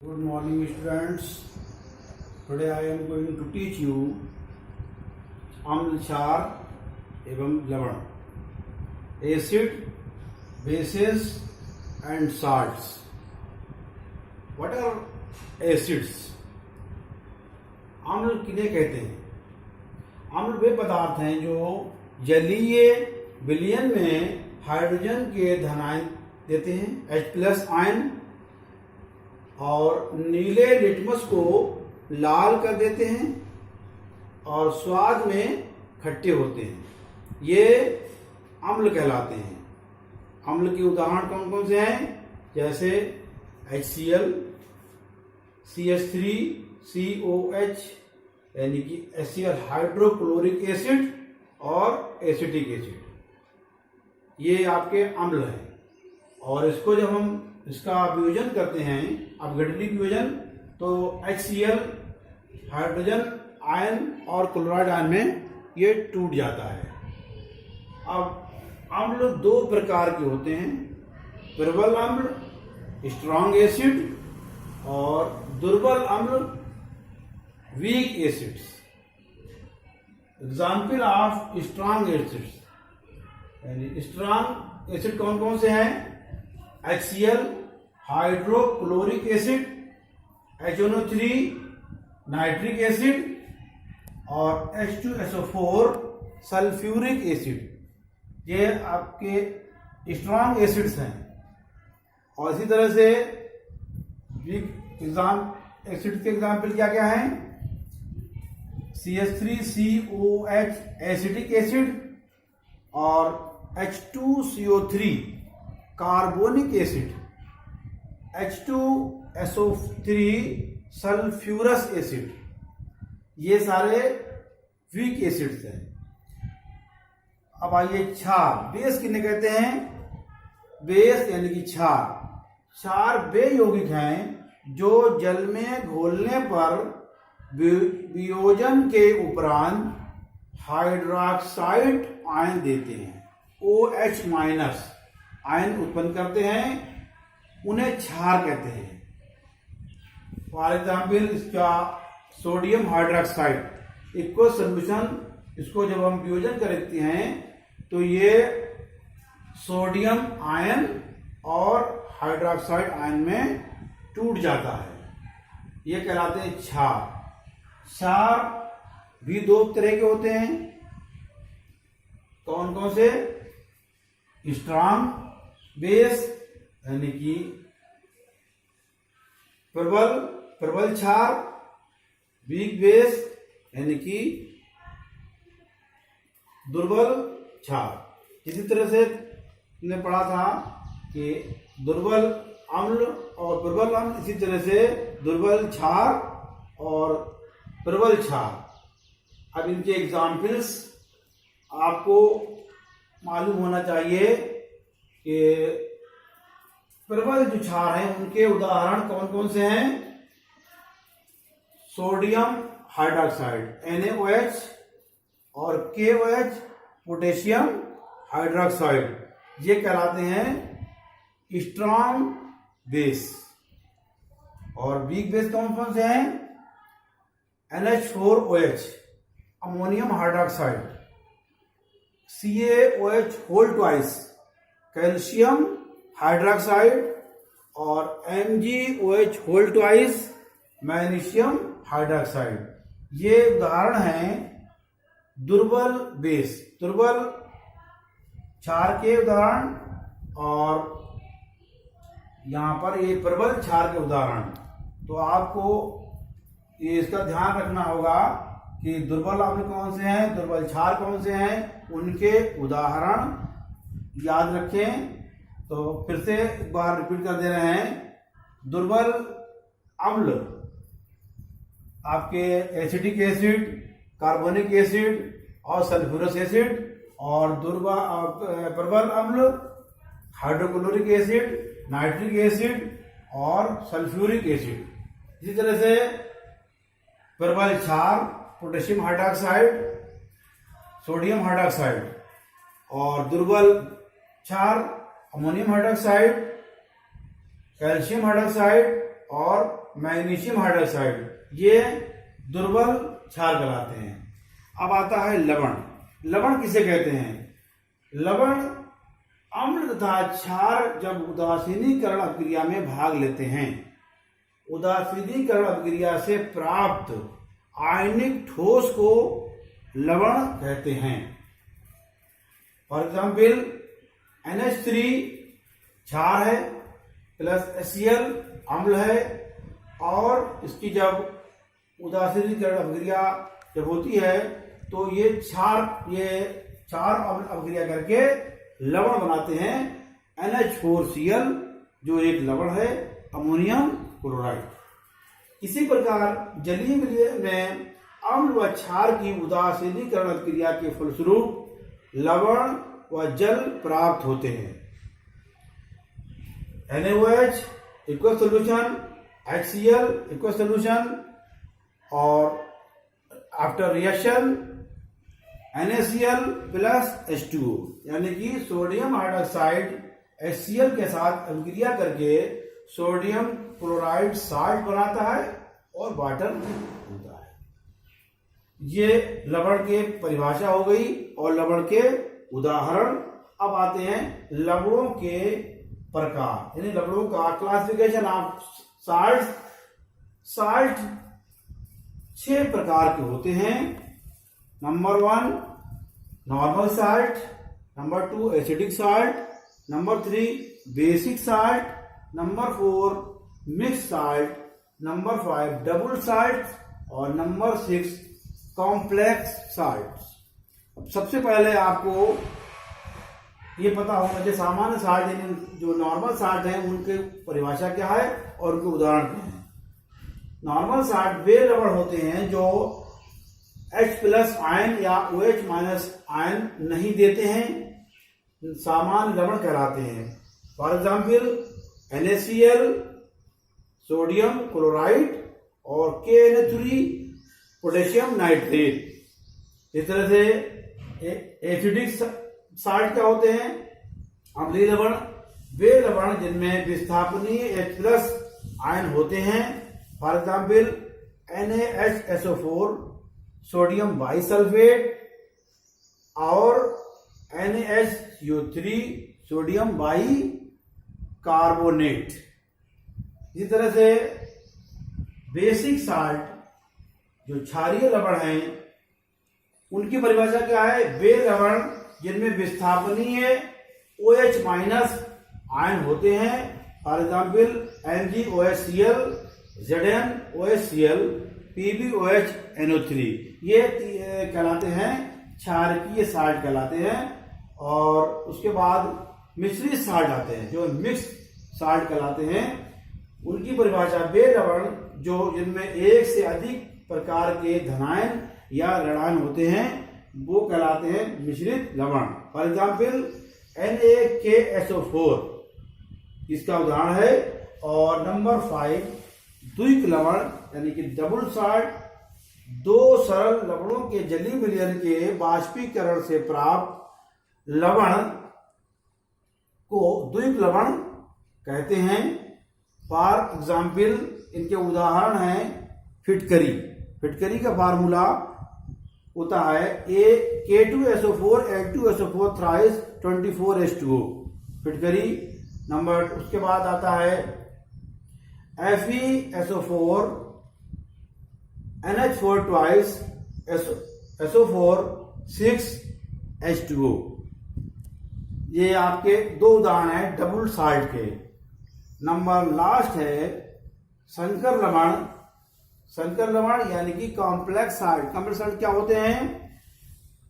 Good morning students. Today I am going to teach you अम्ल क्षार एवं लवण, acid, bases and salts. What are acids? अम्ल किन्हें कहते हैं? अम्ल वे पदार्थ हैं जो जलीय विलयन में हाइड्रोजन के धन आयन देते हैं, H+ आयन, और नीले लिटमस को लाल कर देते हैं और स्वाद में खट्टे होते हैं. ये अम्ल कहलाते हैं. अम्ल के उदाहरण कौन कौन से हैं? जैसे HCl, CH3, COH यानी कि एसियल हाइड्रोक्लोरिक एसिड और एसिटिक एसिड. ये आपके अम्ल हैं. और इसको जब हम इसका वियोजन करते हैं, अपघटनीय वियोजन, तो HCl हाइड्रोजन आयन और क्लोराइड आयन में ये टूट जाता है. अब अम्ल दो प्रकार के होते हैं, प्रबल अम्ल स्ट्रॉन्ग एसिड और दुर्बल अम्ल weak acids. Example of strong acids, यानी स्ट्रॉन्ग एसिड कौन कौन से हैं? HCl hydrochloric acid, HNO3 nitric acid और H2SO4 सल्फ्यूरिक एसिड. ये आपके स्ट्रॉन्ग एसिड्स हैं. और इसी तरह से एसिड के एग्जाम्पल क्या क्या हैं? CH3COH एसिटिक एसिड और H2CO3 carbonic acid, H2SO3 sulphurous acid. ये सारे वीक एसिड्स हैं. अब आइए क्षार. बेस किन्हें कहते हैं? बेस यानी कि क्षार. क्षार वे यौगिक हैं जो जल में घोलने पर वियोजन के उपरांत हाइड्रोक्साइड आयन देते हैं, OH- आयन उत्पन्न करते हैं. उन्हें क्षार कहते हैं. फॉर एग्जाम्पल इसका सोडियम हाइड्रोक्साइड इक्वल सोल्यूशन, इसको जब हम वियोजन करते हैं तो ये सोडियम आयन और हाइड्रोक्साइड आयन में टूट जाता है. ये कहलाते हैं क्षार. क्षार भी दो तरह के होते हैं. कौन कौन से? स्ट्रॉन्ग बेस यानी कि प्रबल क्षार, वीक बेस यानी कि दुर्बल क्षार. इसी तरह से हमने पढ़ा था कि दुर्बल अम्ल और प्रबल अम्ल, इसी तरह से दुर्बल क्षार और प्रबल क्षार. अब इनके एग्जाम्पल्स आपको मालूम होना चाहिए कि प्रबल जो क्षार हैं उनके उदाहरण कौन कौन से हैं? सोडियम हाइड्रोक्साइड NaOH और KOH पोटेशियम हाइड्रोक्साइड. ये कहलाते हैं स्ट्रॉन्ग बेस. और वीक बेस कौन कौन से हैं? NH4OH ammonium hydroxide, CaOH whole twice calcium hydroxide और MgOH whole twice magnesium hydroxide. ये उदाहरण हैं दुर्बल बेस, दुर्बल क्षार के उदाहरण. और यहां पर ये प्रबल क्षार के उदाहरण. तो आपको ये इसका ध्यान रखना होगा कि दुर्बल अम्ल कौन से हैं, दुर्बल क्षार कौन से हैं, उनके उदाहरण याद रखें. तो फिर से एक बार रिपीट कर दे रहे हैं. दुर्बल अम्ल आपके एसिटिक एसिड, कार्बोनिक एसिड और सल्फ्यूरस एसिड. और प्रबल अम्ल हाइड्रोक्लोरिक एसिड, नाइट्रिक एसिड और सल्फ्यूरिक एसिड. इसी तरह से प्रबल क्षार पोटेशियम हाइड्रोक्साइड, सोडियम हाइड्रोक्साइड. और दुर्बल क्षार अमोनियम हाइड्रोक्साइड, कैल्शियम हाइड्रोक्साइड और मैग्नीशियम हाइड्रोक्साइड, ये दुर्बल क्षार कहलाते हैं। अब आता है लवण। लवण किसे कहते हैं? लवण अम्ल तथा क्षार जब उदासीनीकरण अभिक्रिया में भाग लेते हैं, उदासीनीकरण अभिक्रिया से प्राप्त आयनिक ठोस को लवण कहते हैं। फॉर एग्जाम्पल NH3 क्षार है प्लस HCl अम्ल है, और इसकी जब उदासीनीकरण अभिक्रिया जब होती है तो ये क्षार अभिक्रिया करके लवण बनाते हैं NH4Cl, जो एक लवण है अमोनियम क्लोराइड। इसी प्रकार जलीय विलय में अम्ल व क्षार की उदासीनीकरण अभिक्रिया के फलस्वरूप लवण व जल प्राप्त होते हैं। NaOH equal solution, HCl equal solution, और after reaction NaCl plus H2O, यानी कि सोडियम हाइड्रोक्साइड HCl के साथ अभिक्रिया करके सोडियम क्लोराइड साल्ट बनाता है और वाटर होता है। ये लवण की परिभाषा हो गई और लवण के उदाहरण। अब आते हैं लवणों के प्रकार, यानी लवणों का क्लासिफिकेशन ऑफ साल्ट। साल्ट 6 प्रकार के होते हैं। Number 1 normal salt, number 2 acidic salt, number 3 basic salt, number 4 mix salt, number 5 double salt, और नंबर 6 कॉम्प्लेक्स साल्ट। सबसे पहले आपको ये पता होना चाहिए सामान्य साल्ट, यानी जो नॉर्मल साल्ट हैं उनकी परिभाषा क्या है और उनके उदाहरण क्या हैं। नॉर्मल साल्ट वे लवण होते हैं जो H प्लस आयन या OH माइनस आयन नहीं देते हैं, सामान्य लवण कहलाते हैं। For example NaCl, sodium chloride, और KNH3 पोटेशियम नाइट्रेट। इस तरह से एसिडिक साल्ट क्या होते हैं? अम्लीय लवण वे लवण जिनमें विस्थापनीय H प्लस आयन होते हैं। For example NaHSO4 sodium bisulphate, और NaHCO3 सोडियम बाई कार्बोनेट। इसी तरह से बेसिक साल्ट जो क्षारीय लवण हैं उनकी परिभाषा क्या है? वे लवण जिनमें विस्थापनीय OH माइनस आयन होते हैं। For example MgOHCl, ZnOHCl, PbOHNO3, ये कहलाते हैं क्षारकीय साल्ट कहलाते हैं। और उसके बाद मिश्रित साल्ट आते हैं जो मिक्स साल्ट कहलाते हैं। उनकी परिभाषा वे लवण जो जिनमें एक से अधिक प्रकार के धनायन या ऋणायन होते हैं वो कहलाते हैं मिश्रित लवण। फॉर एग्जाम्पल NaKSO4 इसका उदाहरण है। और नंबर 5 द्विक लवण, यानी कि डबल साल्ट, दो सरल लवणों के जलीय विलयन के बाष्पीकरण से प्राप्त लवण को द्विक लवण कहते हैं। फॉर एग्जाम्पल इनके उदाहरण हैं फिटकरी। फिटकरी का फार्मूला होता है K2SO4 L2SO4 थ्राइस 24H2O, फिटकरी। नंबर उसके बाद आता है FeSO4 NH4 twice SO4 6H2O। ये आपके दो उदाहरण हैं डबल साल्ट के। नंबर लास्ट है संकर लवण। संकर लवण यानी कि कॉम्प्लेक्स साल्ट। कॉम्प्लेक्स साल्ट क्या होते हैं?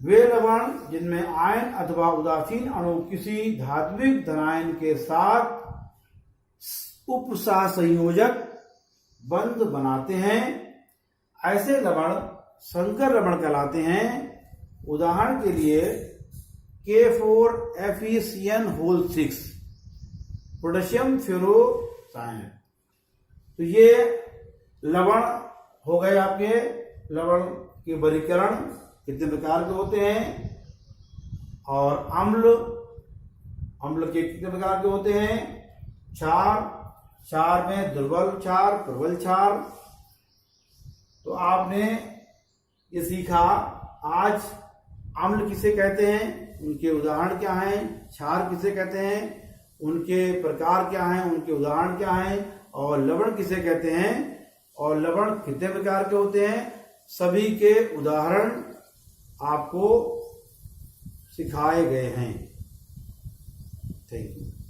वे लवण जिनमें आयन अथवा उदासीन अणु किसी धात्विक धनायन के साथ उपसह संयोजक बंध बनाते हैं, ऐसे लवण संकर लवण कहलाते हैं। उदाहरण के लिए K4FeCN6 पोटेशियम फ्लोरोसाइन। तो ये लवण हो गए आपके। लवण के वर्गीकरण कितने प्रकार के होते हैं, और अम्ल के कितने प्रकार के होते हैं? 4। क्षार में दुर्बल क्षार, प्रबल क्षार। तो आपने ये सीखा। आज अम्ल किसे कहते हैं, उनके उदाहरण क्या हैं, क्षार किसे कहते हैं, उनके प्रकार क्या हैं, उनके उदाहरण क्या हैं, और लवण किसे कहते हैं, और लवण कितने प्रकार के होते हैं, सभी के उदाहरण आपको सिखाए गए हैं। Thank you.